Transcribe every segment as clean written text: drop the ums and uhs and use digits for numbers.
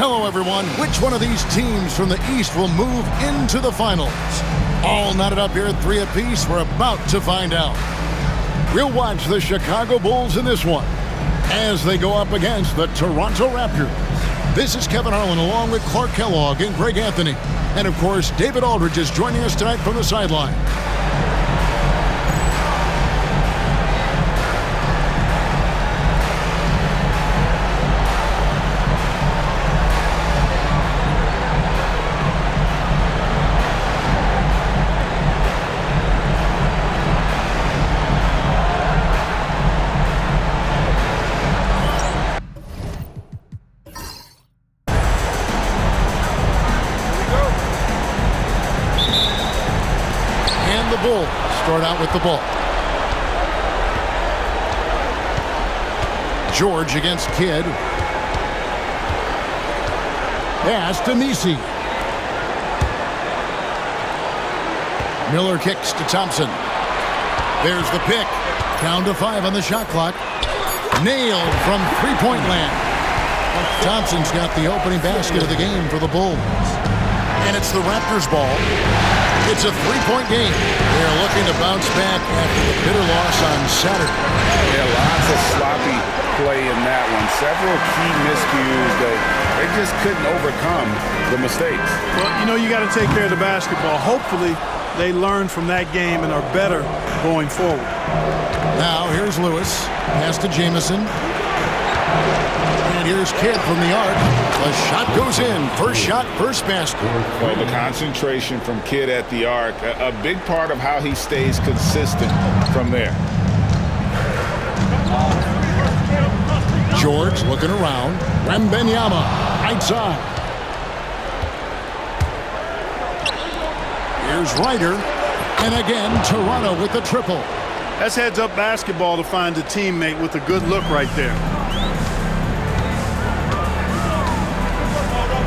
Hello, everyone. Which one of these teams from the East will move into the finals? All knotted up here at 3 apiece. We're about to find out. We'll watch the Chicago Bulls in this one as they go up against the Toronto Raptors. This is Kevin Harlan along with Clark Kellogg and Greg Anthony. And, of course, David Aldridge is joining us tonight from the sideline. Bulls start out with the ball. George against Kidd. Pass to Nisi. Miller kicks to Thompson. There's the pick. Down to 5 on the shot clock. Nailed from three-point land. Thompson's got the opening basket of the game for the Bulls. And it's the Raptors' ball. It's a three-point game. They're looking to bounce back after the bitter loss on Saturday. Yeah, lots of sloppy play in that one. Several key miscues that they just couldn't overcome the mistakes. Well, you know, you got to take care of the basketball. Hopefully, they learn from that game and are better going forward. Now, here's Lewis. Pass to Jamison. And here's Kidd from the arc. The shot goes in. First shot, first basket. Well, the concentration from Kidd at the arc, a big part of how he stays consistent from there. George looking around. Wembanyama, outside. Here's Ryder. And again, Toronto with the triple. That's heads-up basketball to find a teammate with a good look right there.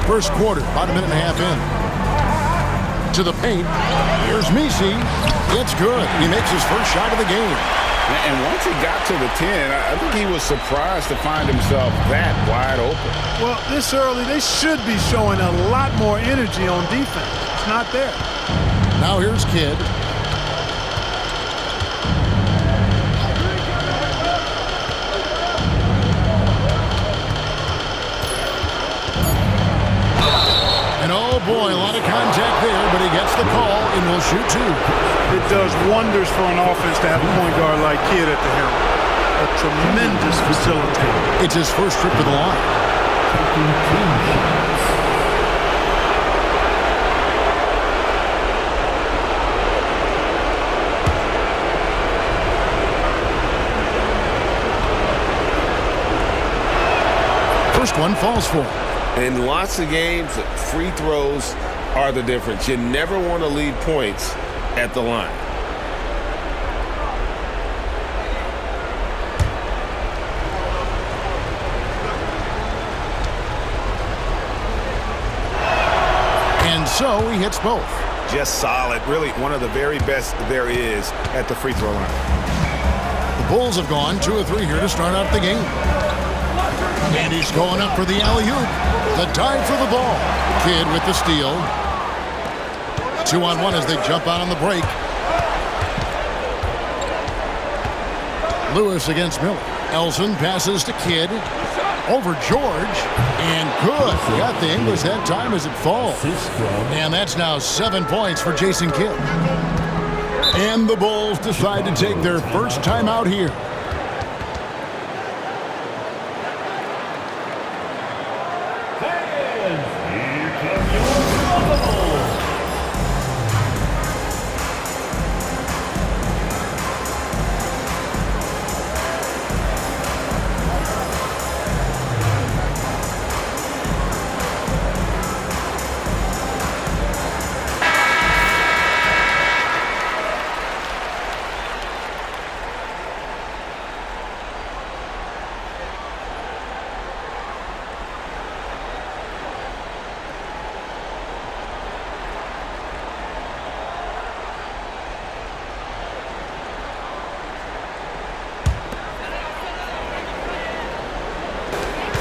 First quarter, about a minute and a half in. To the paint. Here's Nisi. It's good. He makes his first shot of the game. And once he got to the 10, I think he was surprised to find himself that wide open. Well, this early, they should be showing a lot more energy on defense. It's not there. Now here's Kidd. Boy, a lot of contact there, but he gets the call and will shoot 2. It does wonders for an offense to have a point guard like Kidd at the helm. A tremendous facilitator. It's his first trip to the line. First one falls for him. In lots of games, free throws are the difference. You never want to lead points at the line. And so he hits both. Just solid. Really one of the very best there is at the free throw line. The Bulls have gone 2 or 3 here to start out the game. And he's going up for the alley-oop. The dive for the ball. Kidd with the steal. 2-on-1 as they jump out on the break. Lewis against Miller. Elson passes to Kidd. Over George. And good. Got the English that time as it falls. And that's now 7 points for Jason Kidd. And the Bulls decide to take their first time out here.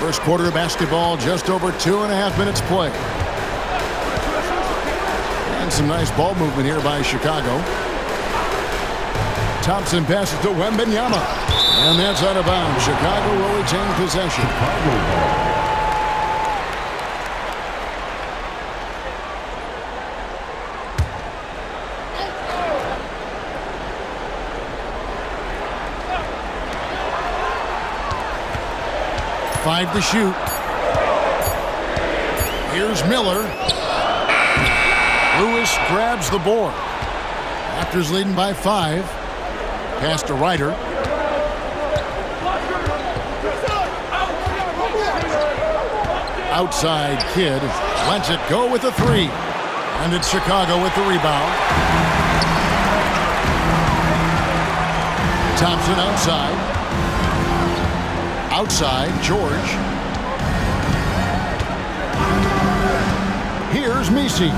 First quarter of basketball, just over 2.5 minutes play. And some nice ball movement here by Chicago. Thompson passes to Wembanyama. And that's out of bounds. Chicago will retain possession. Five to shoot. Here's Miller. Lewis grabs the board. Raptors leading by 5. Pass to Ryder. Outside Kidd lets it go with a 3. And it's Chicago with the rebound. Thompson outside. Outside, George. Here's Messi.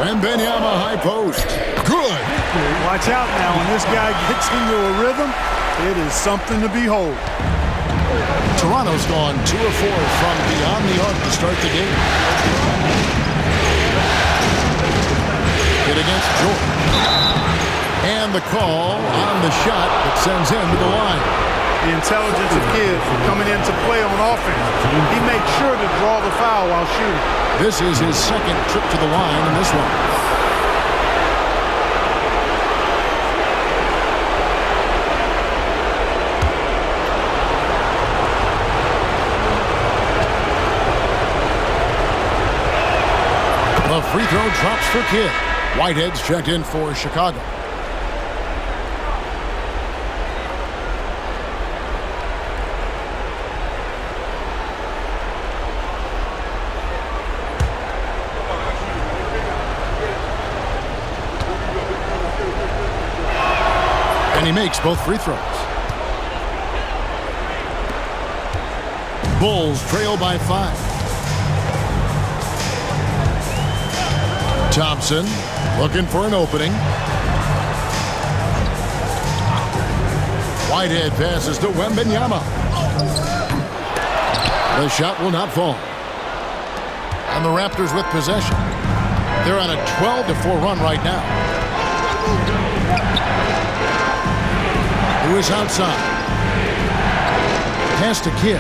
Wembanyama high post. Good. Watch out now. When this guy gets into a rhythm, it is something to behold. Toronto's gone 2 of 4 from beyond the arc to start the game. Hit against George. And the call on the shot that sends him to the line. The intelligence of Kidd coming into play on offense. He made sure to draw the foul while shooting. This is his second trip to the line in this one. The free throw drops for Kidd. Whitehead's checked in for Chicago. And he makes both free throws. Bulls trail by 5. Thompson looking for an opening. Whitehead passes to Wembanyama. The shot will not fall. And the Raptors with possession. They're on a 12-4 run right now. Who is outside? Pass to Kidd.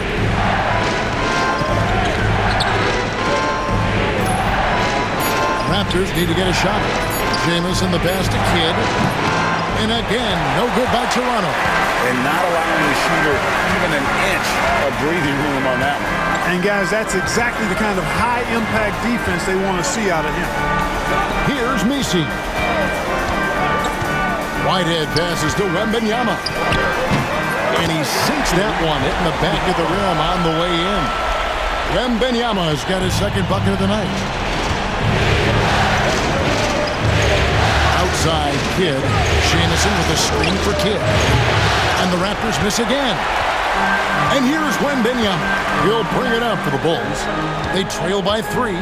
Raptors need to get a shot. Jamison the pass to Kidd. And again, no good by Toronto. And not allowing the shooter even an inch of breathing room on that one. And guys, that's exactly the kind of high-impact defense they want to see out of him. Here's Messi. Whitehead passes to Wembanyama. And he sinks that one, hitting the back of the rim on the way in. Wembanyama has got his second bucket of the night. Outside Kidd. Jamison with a screen for Kidd. And the Raptors miss again. And here's Wembanyama. He'll bring it up for the Bulls. They trail by 3.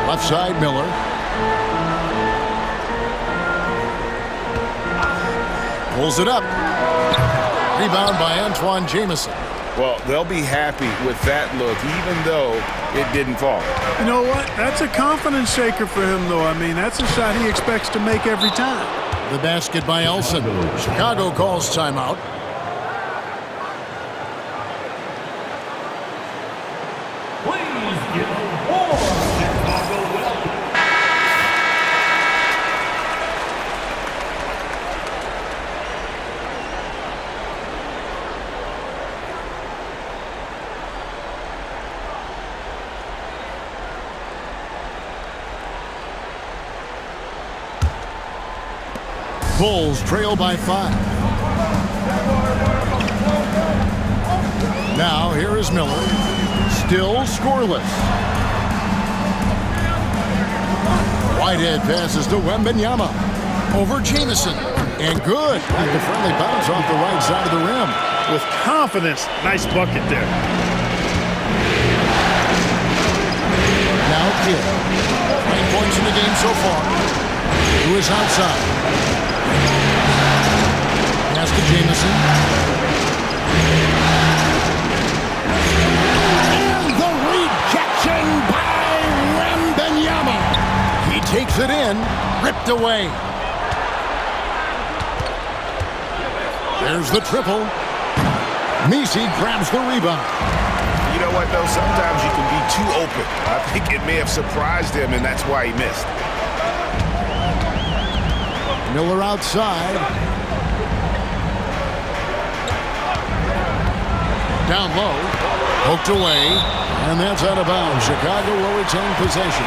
Left side Miller. Pulls it up. Rebound by Antoine Jamison. Well, they'll be happy with that look, even though it didn't fall. You know what? That's a confidence shaker for him, though. I mean, that's a shot he expects to make every time. The basket by Elson. Chicago calls timeout. Bulls trail by 5. Now here is Miller. Still scoreless. Whitehead passes to Wembanyama. Over Jamison. And good. Like a friendly bounce off the right side of the rim. With confidence. Nice bucket there. Now Kidd. 9 points in the game so far. Who is outside? Pass to Jamison. Drives it in. Ripped away. There's the triple. Messi grabs the rebound. You know what, though? Sometimes you can be too open. I think it may have surprised him, and that's why he missed. Miller outside. Down low. Poked away. And that's out of bounds. Chicago will retain possession.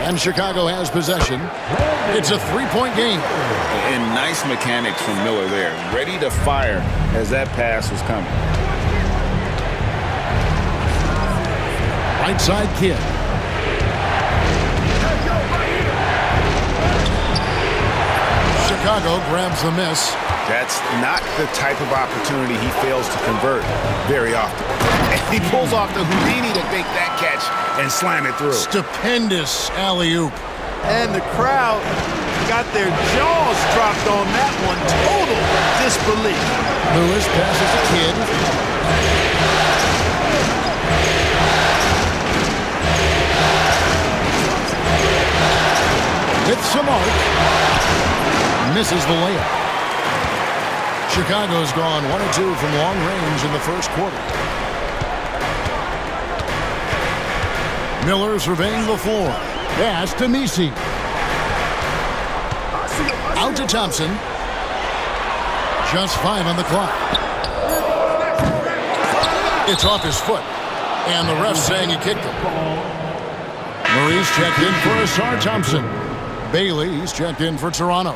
And Chicago has possession. It's a three-point game. And nice mechanics from Miller there. Ready to fire as that pass was coming. Right side Kidd. Chicago grabs the miss. That's not the type of opportunity he fails to convert very often. And he pulls off the Houdini to make that catch and slam it through. Stupendous alley-oop. And the crowd got their jaws dropped on that one. Total disbelief. Lewis passes to Kidd. Hits the mark. Misses the layup. Chicago's gone 1 of 2 from long range in the first quarter. Miller surveying the floor. Pass to Messi. Out to Thompson. Just 5 on the clock. It's off his foot. And the ref's saying he kicked it. Murray's checked in for Asar Thompson. Bailey's checked in for Toronto.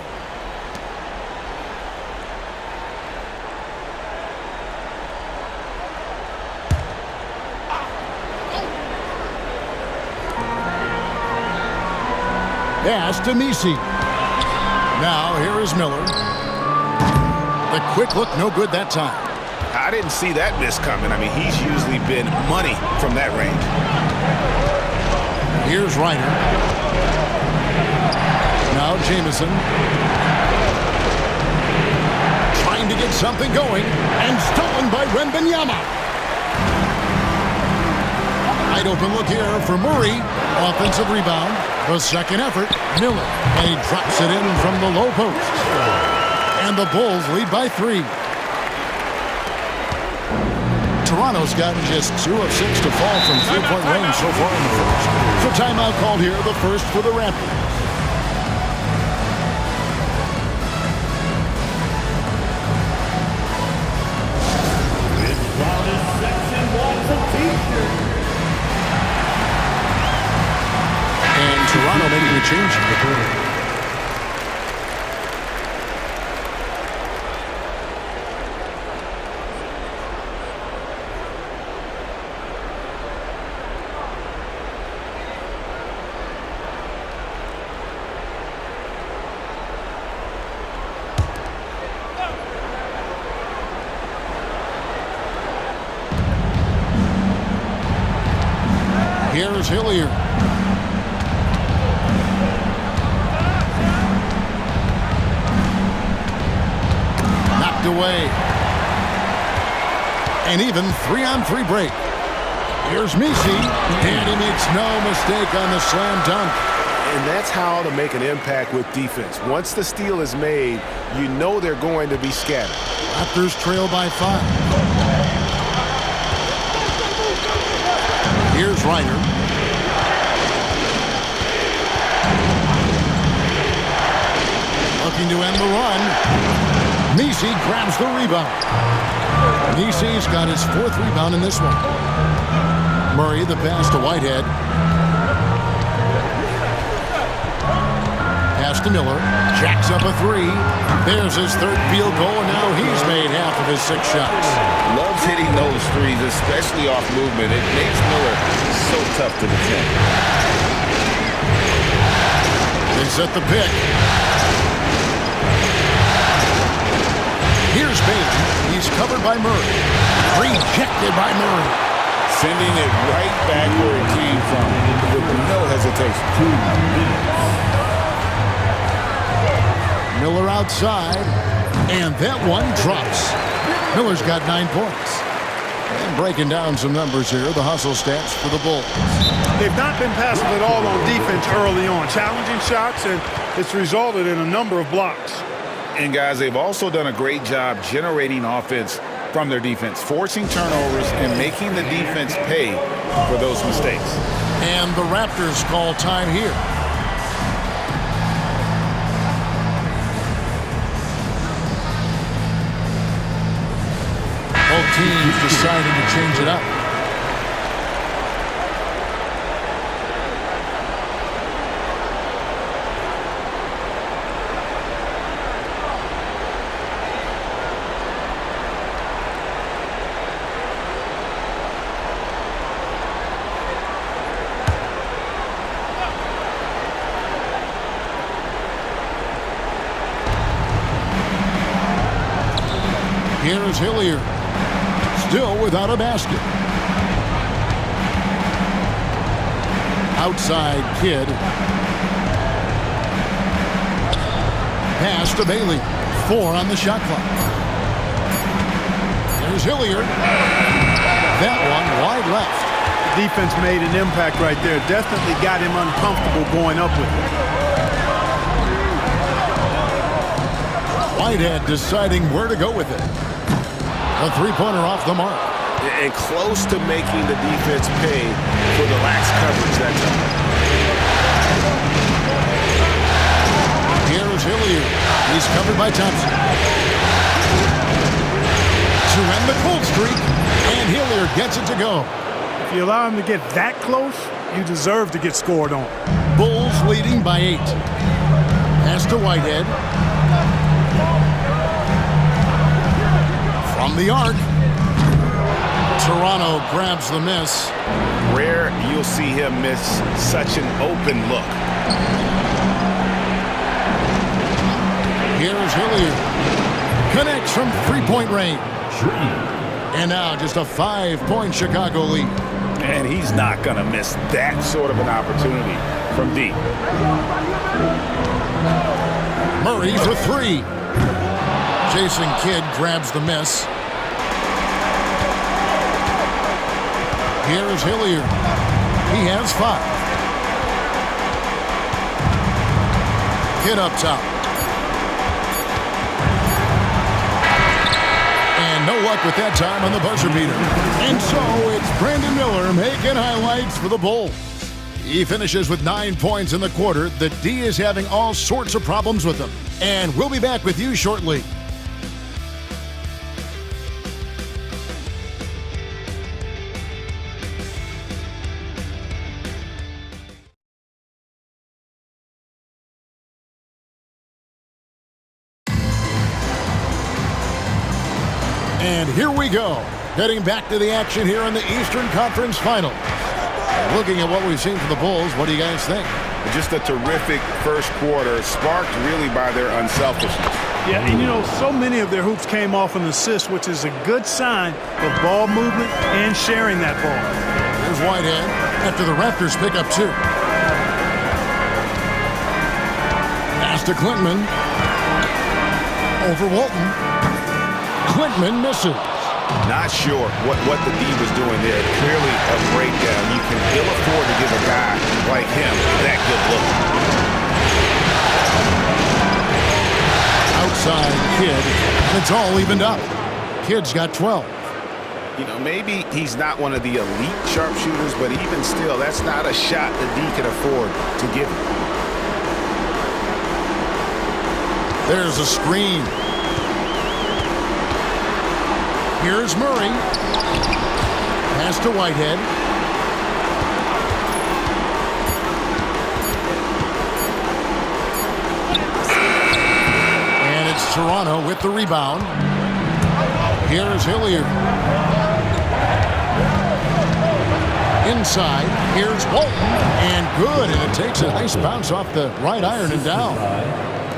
Pass to Messi. Now here is Miller. The quick look, no good that time. I didn't see that miss coming. I mean, he's usually been money from that range. Here's Reiner. Now Jamison. Trying to get something going. And stolen by Wembanyama. Wide open look here for Murray. Offensive rebound. The second effort, Miller. And he drops it in from the low post. And the Bulls lead by 3. Toronto's gotten just 2 of 6 to fall from three-point range so far in the first. So timeout called here, the first for the Raptors. And Toronto making a change in the quarter. Here's Hilliard. Knocked away. An even 3-on-3 break. Here's Messi. And he makes no mistake on the slam dunk. And that's how to make an impact with defense. Once the steal is made, you know they're going to be scattered. Raptors trail by 5. Here's Reiner. Looking to end the run. Messi grabs the rebound. Messi's got his 4th rebound in this one. Murray the pass to Whitehead. Pass to Miller. Jacks up a 3. There's his 3rd field goal, and now he's made half of his 6 shots. Loves hitting those threes, especially off movement. It makes Miller so tough to defend. They set the pick. Here's Bailey. He's covered by Murray. Rejected by Murray. Sending it right back where it came from with no hesitation. Miller outside, and that one drops. Miller's got 9 points. And breaking down some numbers here, the hustle stats for the Bulls. They've not been passive at all on defense early on. Challenging shots, and it's resulted in a number of blocks. And guys, they've also done a great job generating offense from their defense, forcing turnovers and making the defense pay for those mistakes. And the Raptors call time here. Both teams deciding to change it up. Here's Hilliard. Still without a basket. Outside Kidd. Pass to Bailey. 4 on the shot clock. There's Hilliard. That one wide left. Defense made an impact right there. Definitely got him uncomfortable going up with it. Whitehead deciding where to go with it. A three-pointer off the mark. And close to making the defense pay for the lax coverage that time. Here's Hilliard. He's covered by Thompson. To end the cold streak, and Hilliard gets it to go. If you allow him to get that close, you deserve to get scored on. Bulls leading by 8. Pass to Whitehead. From the arc. Toronto grabs the miss. Rare you'll see him miss such an open look. Here's Hilliard. Connects from three-point range. And now just a 5-point Chicago lead. And he's not going to miss that sort of an opportunity from deep. Murray's a 3. Jason Kidd grabs the miss. Here's Hilliard. He has 5. Kidd up top. And no luck with that time on the buzzer beater. And so it's Brandon Miller making highlights for the Bulls. He finishes with 9 points in the quarter. The D is having all sorts of problems with him. And we'll be back with you shortly. And here we go, heading back to the action here in the Eastern Conference Final. Looking at what we've seen from the Bulls, what do you guys think? Just a terrific first quarter, sparked really by their unselfishness. Yeah, and you know, so many of their hoops came off an assist, which is a good sign of ball movement and sharing that ball. Here's Whitehead after the Raptors pick up 2. Pass to Klintman. Over Walton. Klintman misses. Not sure what the D was doing there. Clearly a breakdown. You can ill afford to give a guy like him that good look. Outside Kidd. It's all evened up. Kidd's got 12. You know, maybe he's not one of the elite sharpshooters, but even still, that's not a shot the D can afford to give him. There's a screen. Here's Murray. Pass to Whitehead. And it's Toronto with the rebound. Here's Hilliard. Inside. Here's Walton. And good. And it takes a nice bounce off the right iron and down.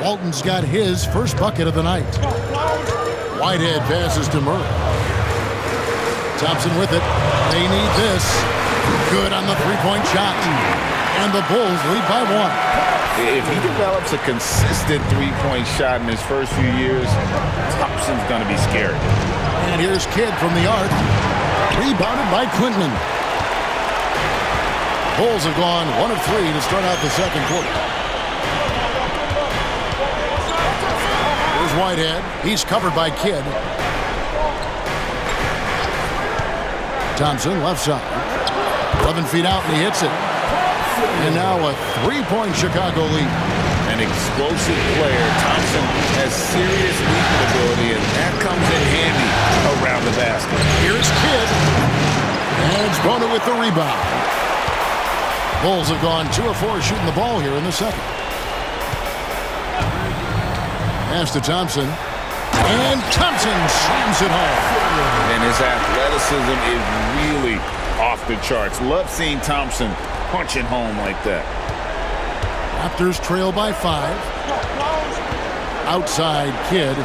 Walton's got his first bucket of the night. Whitehead passes to Murray. Thompson with it. They need this. Good on the three-point shot. And the Bulls lead by 1. If he develops a consistent three-point shot in his first few years, Thompson's going to be scary. And here's Kidd from the arc. Rebounded by Quintman. Bulls have gone 1 of 3 to start out the second quarter. Here's Whitehead. He's covered by Kidd. Thompson, left side. 11 feet out, and he hits it. And now a 3-point Chicago lead. An explosive player. Thompson has serious leaping ability, and that comes in handy around the basket. Here's Kidd. And it's Bona with the rebound. Bulls have gone 2 of 4 shooting the ball here in the second. Pass to Thompson. And Thompson slams it home. And his athleticism is really off the charts. Love seeing Thompson punching home like that. Raptors trail by 5. Outside Kidd.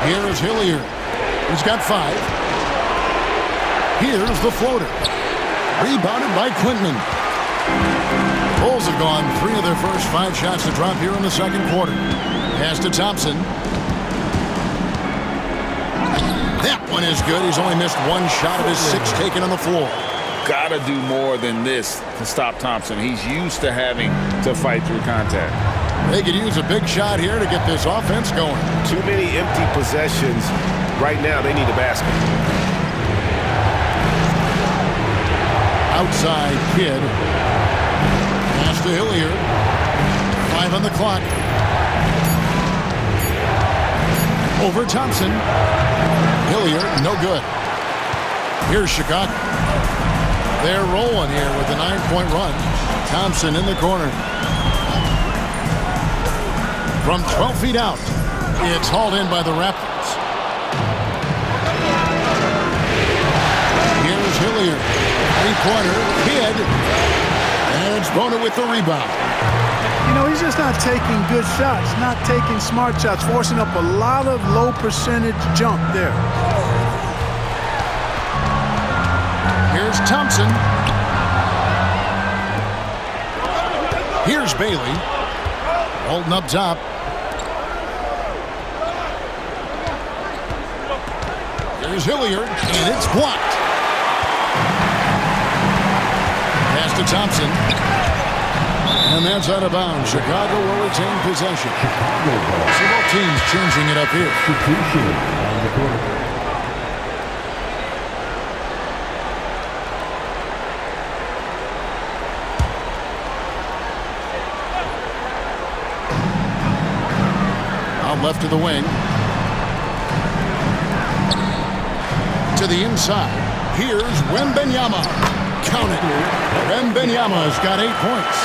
Here is Hilliard. He's got 5. Here's the floater. Rebounded by Quintman. Bulls have gone 3 of their first 5 shots to drop here in the second quarter. Pass to Thompson. That one is good. He's only missed 1 shot of his 6 taken on the floor. Gotta do more than this to stop Thompson. He's used to having to fight through contact. They could use a big shot here to get this offense going. Too many empty possessions. Right now, they need a basket. Outside Kidd. Pass to Hilliard. 5 on the clock. Over Thompson. Hilliard, no good. Here's Chicago. They're rolling here with a 9-point run. Thompson in the corner. From 12 feet out, it's hauled in by the Raptors. Here's Hilliard. 3-pointer, Kidd. And it's Bona with the rebound. You know, he's just not taking good shots, not taking smart shots, forcing up a lot of low percentage jump there. Here's Thompson. Here's Bailey. Holding up top. Here's Hilliard, and it's blocked. Pass to Thompson. And that's out of bounds. Chicago will retain possession. So both teams changing it up here. On the court. Out left of the wing. To the inside. Here's Wembanyama. Count it. Wembanyama's got 8 points.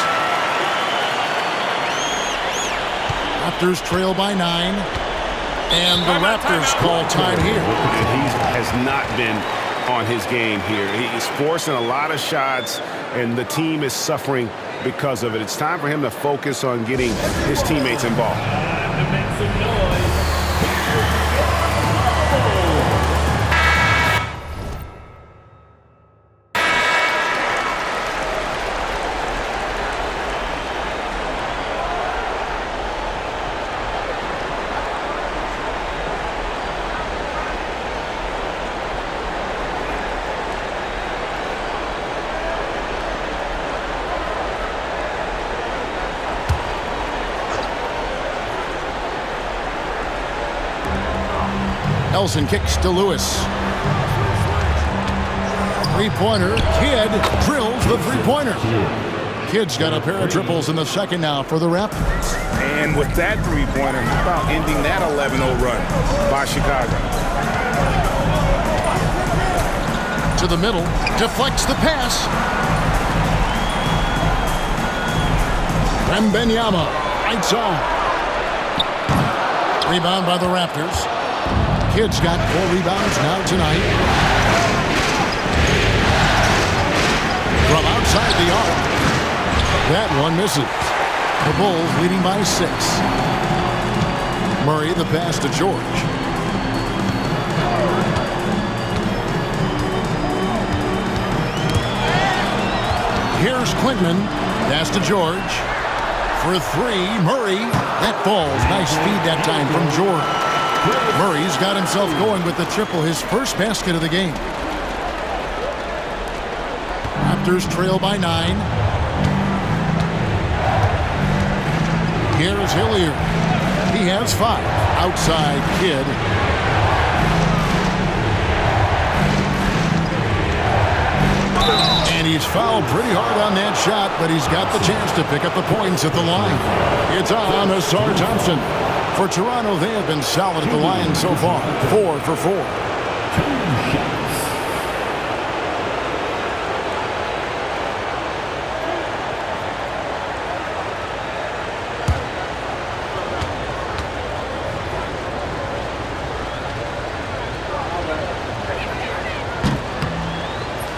Raptors trail by 9. And the Raptors call time here. And he has not been on his game here. He's forcing a lot of shots, and the team is suffering because of it. It's time for him to focus on getting his teammates involved. Nelson kicks to Lewis. 3-pointer. Kidd drills the 3-pointer. Kidd's got a pair of triples in the second now for the Raptors. And with that 3-pointer, how about ending that 11-0 run by Chicago? To the middle. Deflects the pass. Wembanyama. Lights on. Rebound by the Raptors. Kidd's got 4 rebounds now tonight. From outside the arc. That one misses. The Bulls leading by 6. Murray the pass to George. Here's Quintman. Pass to George. for three. Murray. That falls. Nice feed that time from George. Murray's got himself going with the triple, his first basket of the game. Raptors trail by 9. Here's Hilliard. He has 5. Outside Kidd. And he's fouled pretty hard on that shot, but he's got the chance to pick up the points at the line. It's on Ausar Thompson. For Toronto, they have been solid at the line so far. 4 for 4.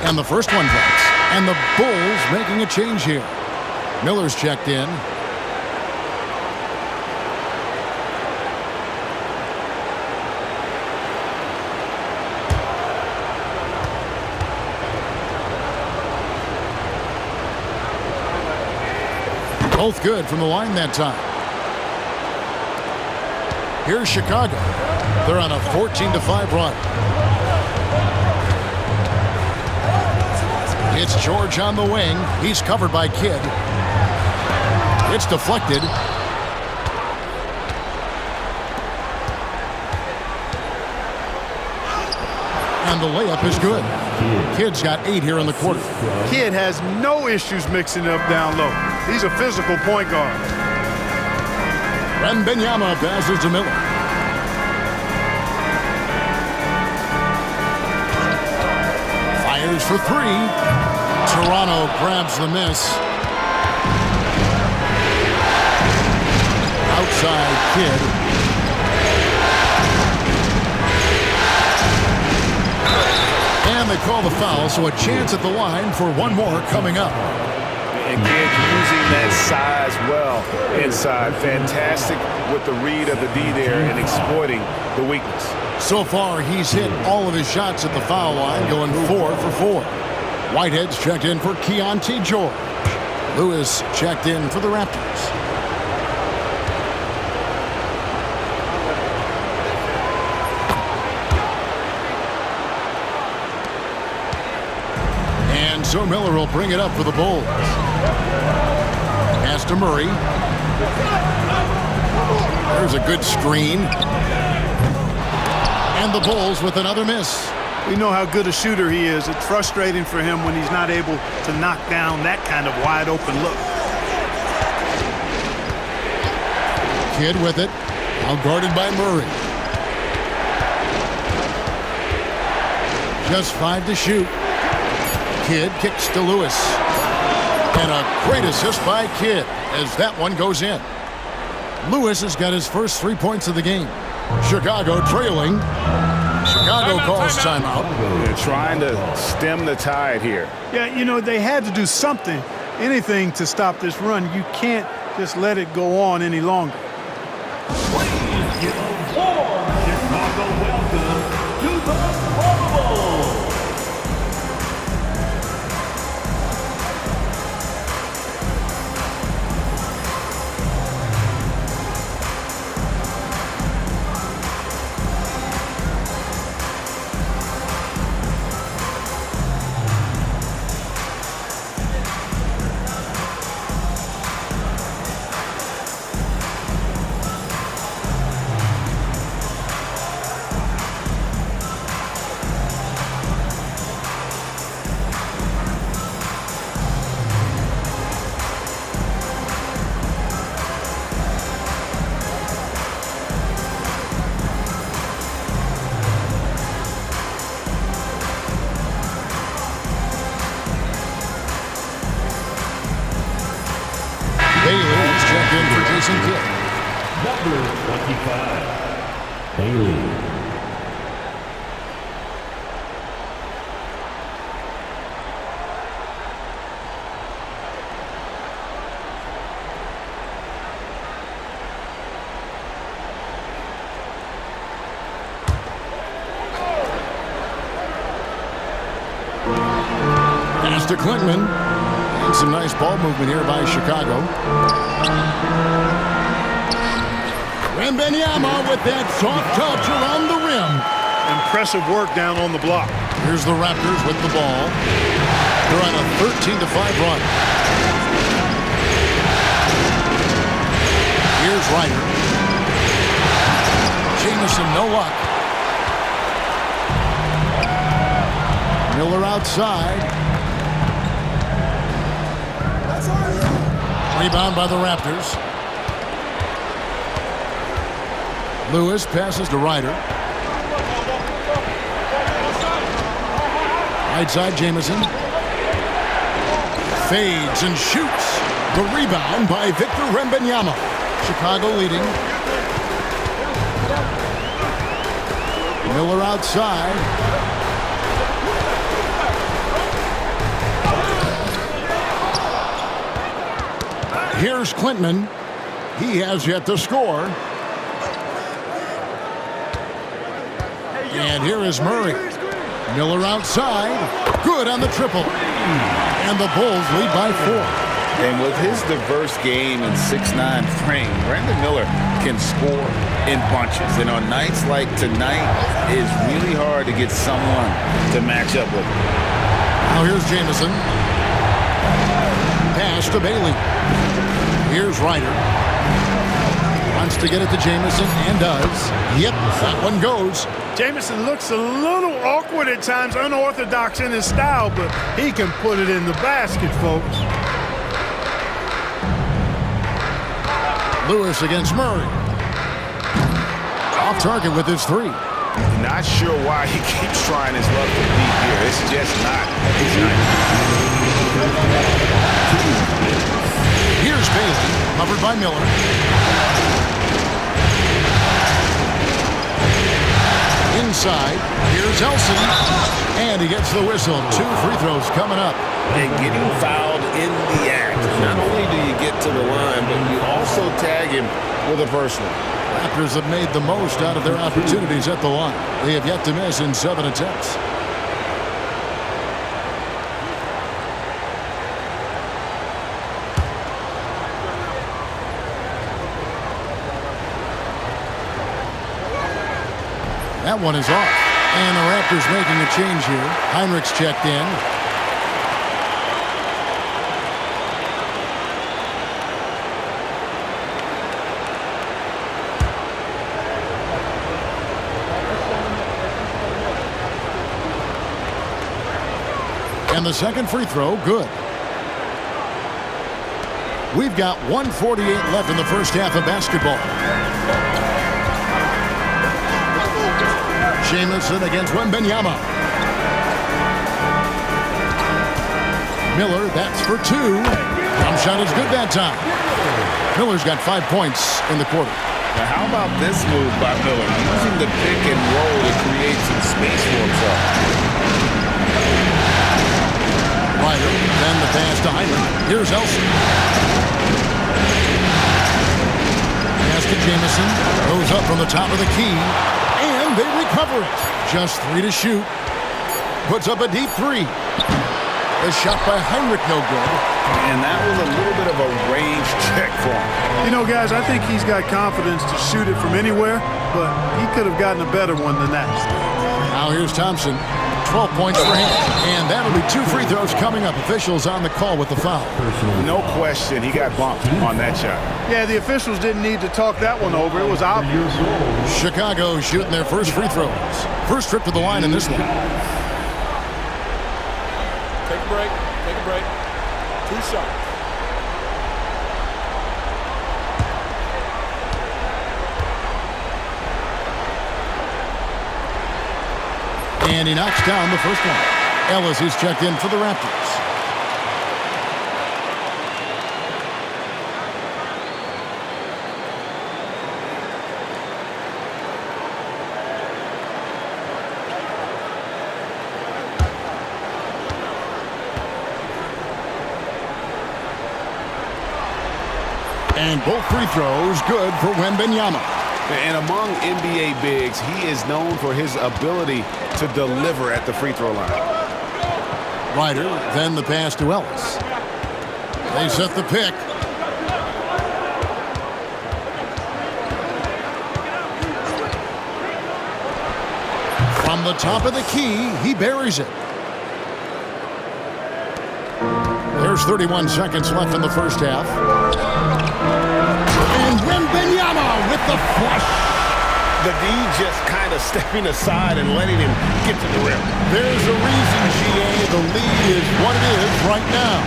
And the first one drops. And the Bulls making a change here. Miller's checked in. Both good from the line that time. Here's Chicago. They're on a 14-5 run. It's George on the wing. He's covered by Kidd. It's deflected. And the layup is good. Kidd's got 8 here in the quarter. Kidd has no issues mixing it up down low. He's a physical point guard. Wembanyama passes to Miller. Fires for 3. Toronto grabs the miss. Outside Kidd. And they call the foul, so a chance at the line for one more coming up. And Kidd using that size well inside. Fantastic with the read of the D there and exploiting the weakness. So far, he's hit all of his shots at the foul line, going 4 for 4. Whitehead's checked in for Keontae George. Lewis checked in for the Raptors. And so Miller will bring it up for the Bulls. Pass to Murray. There's a good screen. And the Bulls with another miss. We know how good a shooter he is. It's frustrating for him when he's not able to knock down that kind of wide open look. Kidd with it. Now guarded by Murray. Just 5 to shoot. Kidd kicks to Lewis. And a great assist by Kidd as that one goes in. Lewis has got his first 3 points of the game. Chicago trailing. Chicago calls timeout. They're trying to stem the tide here. Yeah, you know, they had to do something, anything to stop this run. You can't just let it go on any longer. Please give a warm Chicago welcome to the Pro Bowl. Bailey's checked in for Jason Kidd. Number 25, Bailey. Pass to Klintman. And some nice ball movement here by Chicago. Wembanyama with that soft touch around the rim. Impressive work down on the block. Here's the Raptors with the ball. They're on a 13-5 run. Here's Ryder. Jamison, no luck. Miller outside. Rebound by the Raptors. Lewis passes to Ryder. Right side, Jamison. Fades and shoots. The rebound by Victor Wembanyama. Chicago leading. Miller outside. Here's Clinton. He has yet to score. And here is Murray. Miller outside. Good on the triple. And the Bulls lead by 4. And with his diverse game and 6'9" frame, Brandon Miller can score in bunches. And on nights like tonight, it's really hard to get someone to match up with him. Now here's Jamison. Pass to Bailey. Here's Ryder. Wants to get it to Jamison and does. Yep, that one goes. Jamison looks a little awkward at times, unorthodox in his style, but he can put it in the basket, folks. Lewis against Murray. Off target with his 3. Not sure why he keeps trying his luck from deep here. It's just not his night. Here's Bailey, covered by Miller. Inside, here's Elson. And he gets the whistle. 2 free throws coming up. And getting fouled in the act. Not only do you get to the line, but you also tag him with a personal. Raptors have made the most out of their opportunities at the line. They have yet to miss in 7 attempts. That one is off. And the Raptors making a change here. Heinrich's checked in. And the second free throw, good. We've got 1:48 left in the first half of basketball. Jamison against Wembanyama. Miller, that's for 2. Jump shot is good that time. Miller's got 5 points in the quarter. Now how about this move by Miller? Using the pick and roll to create some space for himself. Ryder, then the pass to Heinrich. Here's Elson. Pass to Jamison. Goes up from the top of the key. And they recover it. Just 3 to shoot. Puts up a deep 3. The shot by Heinrich, no good. And that was a little bit of a range check for him. You know, guys, I think he's got confidence to shoot it from anywhere, but he could have gotten a better one than that. Now here's Thompson. 12 points for him. And that'll be 2 free throws coming up. Officials on the call with the foul. No question, he got bumped on that shot. Yeah, the officials didn't need to talk that one over. It was obvious. Chicago shooting their first free throws. First trip to the line in this one. Take a break. Take a break. 2 shots. And he knocks down the first one. Ellis is checked in for the Raptors. And both free throws good for Wembanyama. And among NBA bigs, he is known for his ability to deliver at the free throw line. Ryder, then the pass to Ellis. They set the pick. From the top of the key, he buries it. There's 31 seconds left in the first half. And Wembanyama with the flush. The D just kind of stepping aside and letting him get to the rim. There's a reason, GA, the lead is what it is right now.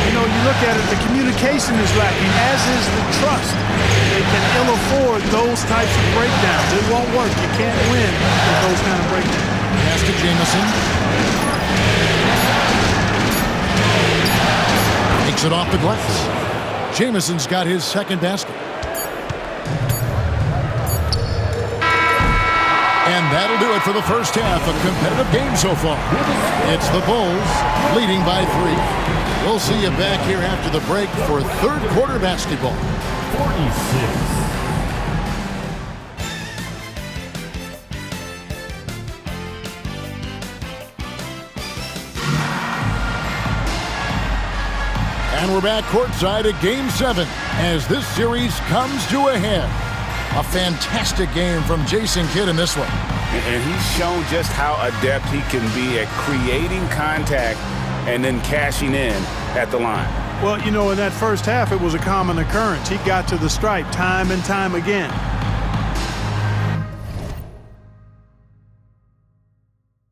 You know, you look at it, the communication is lacking, as is the trust. They can ill afford those types of breakdowns. It won't work. You can't win with those kind of breakdowns. Pass to Jamison. Takes it off the glass. Jamison's got his second basket. And that'll do it for the first half. A competitive game so far. It's the Bulls leading by 3. We'll see you back here after the break for third quarter basketball. 46. And we're back courtside at Game 7 as this series comes to a head. A fantastic game from Jason Kidd in this one. And he's shown just how adept he can be at creating contact and then cashing in at the line. Well, you know, in that first half, it was a common occurrence. He got to the stripe time and time again.